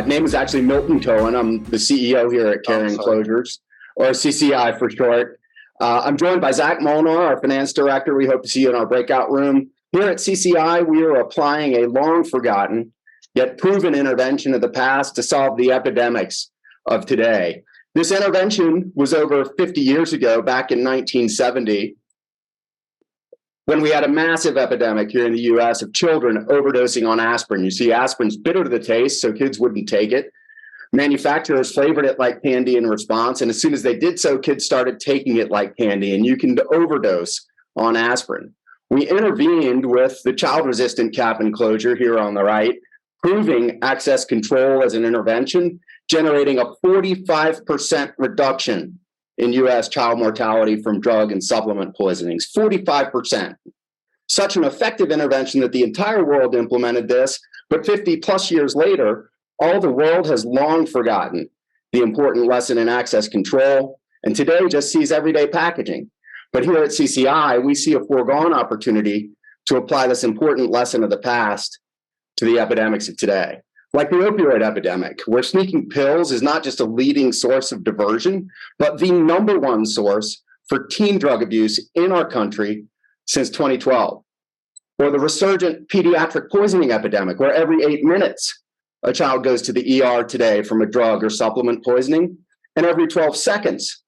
Name is actually Milton Cohen. I'm the CEO here at Caring Closures, or CCI for short. I'm joined by Zach Molnar, our finance director. We hope to see you in our breakout room. Here at CCI, we are applying a long-forgotten, yet proven intervention of the past to solve the epidemics of today. This intervention was over 50 years ago, back in 1970, when we had a massive epidemic here in the US of children overdosing on aspirin. You see, aspirin's bitter to the taste, so kids wouldn't take it. Manufacturers flavored it like candy in response, and as soon as they did so, kids started taking it like candy, and you can overdose on aspirin. We intervened with the child-resistant cap and closure here on the right, proving access control as an intervention, generating a 45% reduction in US child mortality from drug and supplement poisonings, 45%. Such an effective intervention that the entire world implemented this, but 50 plus years later, all the world has long forgotten the important lesson in access control, and today just sees everyday packaging. But here at CCI, we see a foregone opportunity to apply this important lesson of the past to the epidemics of today. Like the opioid epidemic, where sneaking pills is not just a leading source of diversion, but the #1 source for teen drug abuse in our country since 2012. Or the resurgent pediatric poisoning epidemic, where every 8 minutes a child goes to the ER today from a drug or supplement poisoning, and every 12 seconds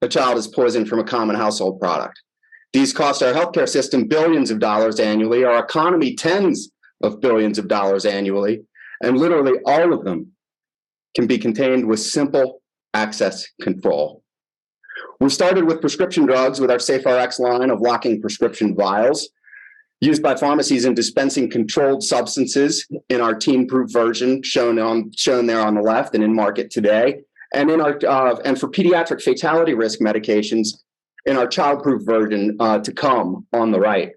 a child is poisoned from a common household product. These cost our healthcare system billions of dollars annually, our economy tens of billions of dollars annually, and literally all of them can be contained with simple access control. We started with prescription drugs with our SafeRx line of locking prescription vials used by pharmacies in dispensing controlled substances in our teen-proof version shown there on the left and in market today, and in our and for pediatric fatality risk medications in our child-proof version to come on the right.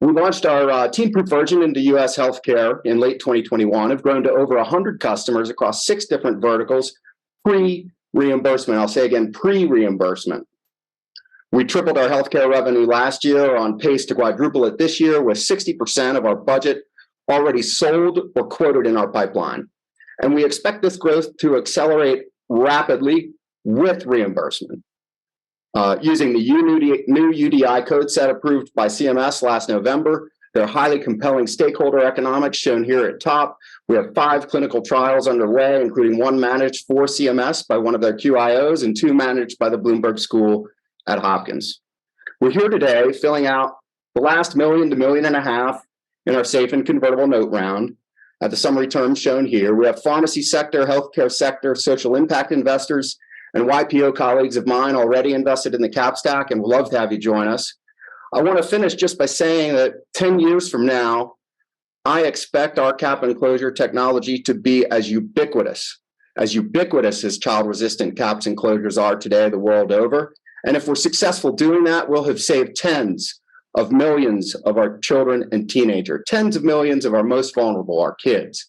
We launched our teen-proof version into US healthcare in late 2021, have grown to over 100 customers across 6 different verticals, pre-reimbursement. I'll say again, pre-reimbursement. We tripled our healthcare revenue last year, on pace to quadruple it this year, with 60% of our budget already sold or quoted in our pipeline. And we expect this growth to accelerate rapidly with reimbursement. Using the new UDI code set approved by CMS last November, there are highly compelling stakeholder economics shown here at top. We have 5 clinical trials underway, including 1 managed for CMS by one of their QIOs and 2 managed by the Bloomberg School at Hopkins. We're here today filling out the last $1 million to $1.5 million in our safe and convertible note round. At the summary terms shown here, we have pharmacy sector, healthcare sector, social impact investors, and YPO colleagues of mine already invested in the cap stack, and we'd love to have you join us. I want to finish just by saying that 10 years from now, I expect our cap and closure technology to be as ubiquitous as child-resistant caps and closures are today the world over. And if we're successful doing that, we'll have saved tens of millions of our children and teenagers, tens of millions of our most vulnerable, our kids.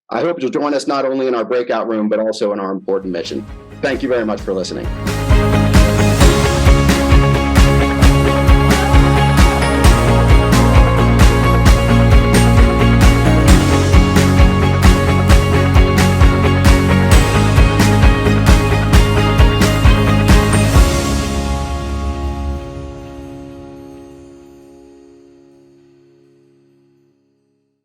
I hope you'll join us not only in our breakout room, but also in our important mission. Thank you very much for listening.